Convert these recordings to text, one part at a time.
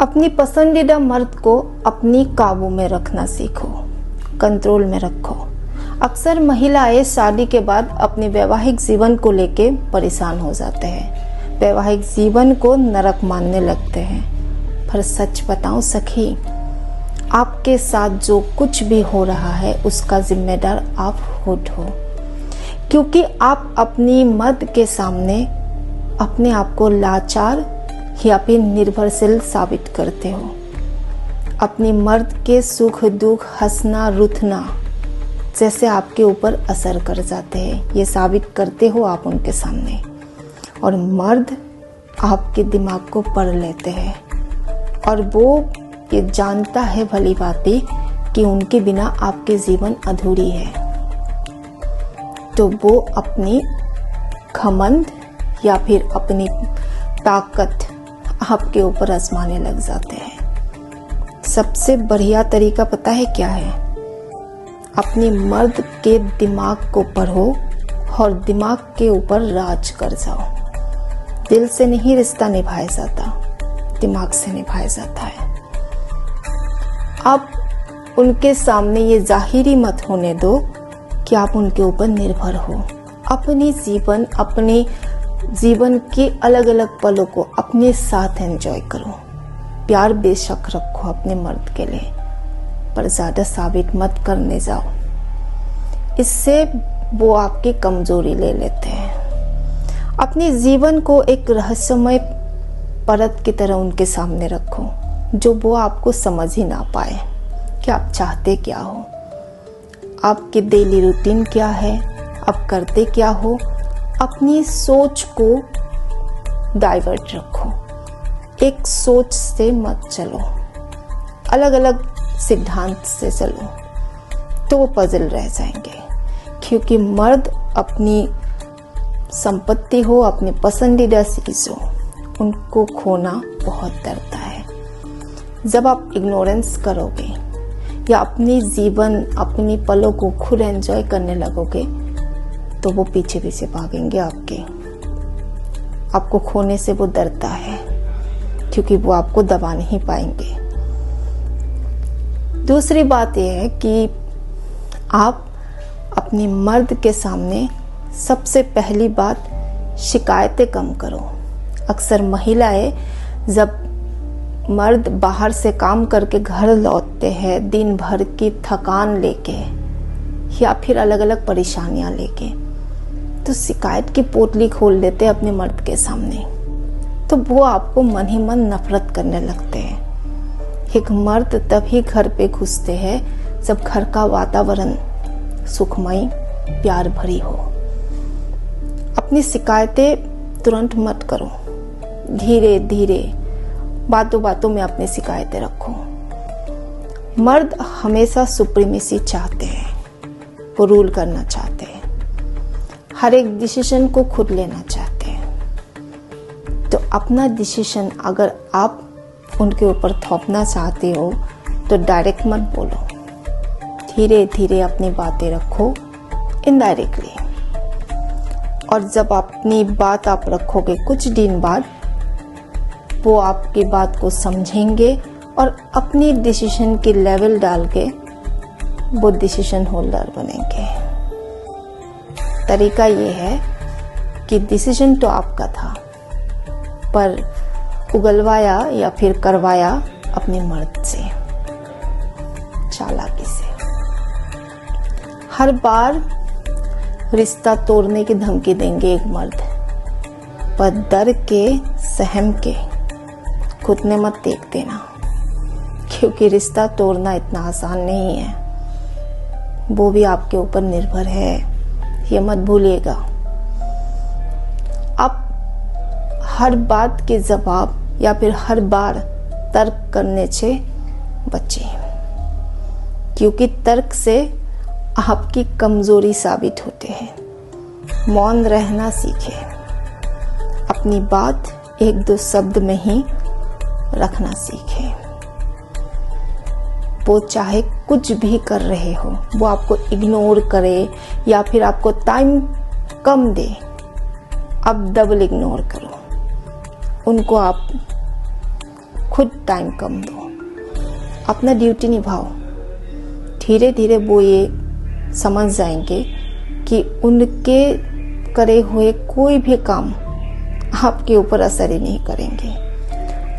अपनी पसंदीदा मर्द को अपनी काबू में रखना सीखो, कंट्रोल में रखो। अक्सर महिलाएं शादी के बाद अपने वैवाहिक जीवन को लेके परेशान हो जाते हैं, वैवाहिक जीवन को नरक मानने लगते हैं। पर सच बताऊं सखी, आपके साथ जो कुछ भी हो रहा है उसका जिम्मेदार आप खुद हो, क्योंकि आप अपनी मर्द के सामने अपने आप को लाचार या फिर निर्भरशील साबित करते हो। अपनी मर्द के सुख दुख, हंसना रुठना जैसे आपके ऊपर असर कर जाते हैं, ये साबित करते हो आप उनके सामने। और मर्द आपके दिमाग को पढ़ लेते हैं और वो ये जानता है भली भांति कि उनके बिना आपके जीवन अधूरी है। तो वो अपनी घमंड या फिर अपनी ताकत आपके ऊपर आजमाने लग जाते हैं। सबसे बढ़िया तरीका पता है क्या है? अपनी मर्द के दिमाग को पढ़ो और दिमाग के ऊपर राज कर जाओ। दिल से नहीं रिश्ता निभाया जाता, दिमाग से निभाया जाता है। आप उनके सामने ये जाहिरी मत होने दो कि आप उनके ऊपर निर्भर हो। अपने जीवन के अलग अलग पलों को अपने साथ एंजॉय करो। प्यार बेशक रखो अपने मर्द के लिए, पर ज्यादा साबित मत करने जाओ, इससे वो आपकी कमजोरी ले लेते हैं। अपने जीवन को एक रहस्यमय परत की तरह उनके सामने रखो, जो वो आपको समझ ही ना पाए कि आप चाहते क्या हो, आपकी डेली रूटीन क्या है, आप करते क्या हो। अपनी सोच को डाइवर्ट रखो, एक सोच से मत चलो, अलग अलग सिद्धांत से चलो, तो वो पजल रह जाएंगे। क्योंकि मर्द अपनी संपत्ति हो, अपनी पसंदीदा चीज हो, उनको खोना बहुत डरता है। जब आप इग्नोरेंस करोगे या अपनी पलों को खुद एंजॉय करने लगोगे, तो वो पीछे पीछे भागेंगे आपको खोने से वो डरता है, क्योंकि वो आपको दबा नहीं पाएंगे। दूसरी बात यह है कि आप अपनी मर्द के सामने सबसे पहली बात शिकायतें कम करो। अक्सर महिलाएं जब मर्द बाहर से काम करके घर लौटते हैं दिन भर की थकान लेके या फिर अलग अलग परेशानियां लेके, तो शिकायत की पोटली खोल देते हैं अपने मर्द के सामने, तो वो आपको मन ही मन नफरत करने लगते हैं। एक मर्द तभी घर पे घुसते हैं जब घर का वातावरण सुखमय प्यार भरी हो। अपनी शिकायतें तुरंत मत करो, धीरे धीरे बातों बातों में अपनी शिकायतें रखो। मर्द हमेशा सुप्रीमेसी चाहते हैं, वो रूल करना चाहते हैं, हर एक डिसीजन को खुद लेना चाहते हैं। तो अपना डिसीजन अगर आप उनके ऊपर थोपना चाहते हो तो डायरेक्ट मत बोलो, धीरे धीरे अपनी बातें रखो इनडायरेक्टली। और जब अपनी बात आप रखोगे, कुछ दिन बाद वो आपकी बात को समझेंगे और अपनी डिसीजन की लेवल डाल के वो डिसीजन होल्डर बनेंगे। तरीका ये है कि डिसीजन तो आपका था, पर उगलवाया या फिर करवाया अपने मर्द से, चालाकी से। हर बार रिश्ता तोड़ने की धमकी देंगे एक मर्द, पर डर के सहम के घुटने मत टेक देना, क्योंकि रिश्ता तोड़ना इतना आसान नहीं है। वो भी आपके ऊपर निर्भर है, ये मत भूलिएगा। आप हर बात के जवाब या फिर हर बार तर्क करने से बचें, क्योंकि तर्क से आपकी कमजोरी साबित होते हैं। मौन रहना सीखें, अपनी बात एक दो शब्द में ही रखना सीखें। वो चाहे कुछ भी कर रहे हो, वो आपको इग्नोर करे या फिर आपको टाइम कम दे, अब डबल इग्नोर करो। उनको आप खुद टाइम कम दो, अपना ड्यूटी निभाओ। धीरे धीरे वो ये समझ जाएंगे कि उनके करे हुए कोई भी काम आपके ऊपर असर ही नहीं करेंगे।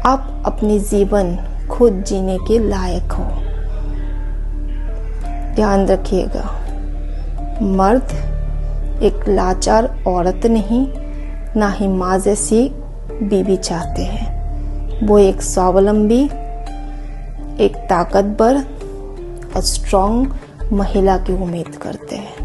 आप अपनी जीवन खुद जीने के लायक हो। ध्यान रखिएगा, मर्द एक लाचार औरत नहीं, ना ही माँ जैसी बीवी चाहते हैं। वो एक स्वावलंबी, एक ताकतवर और स्ट्रॉन्ग महिला की उम्मीद करते हैं।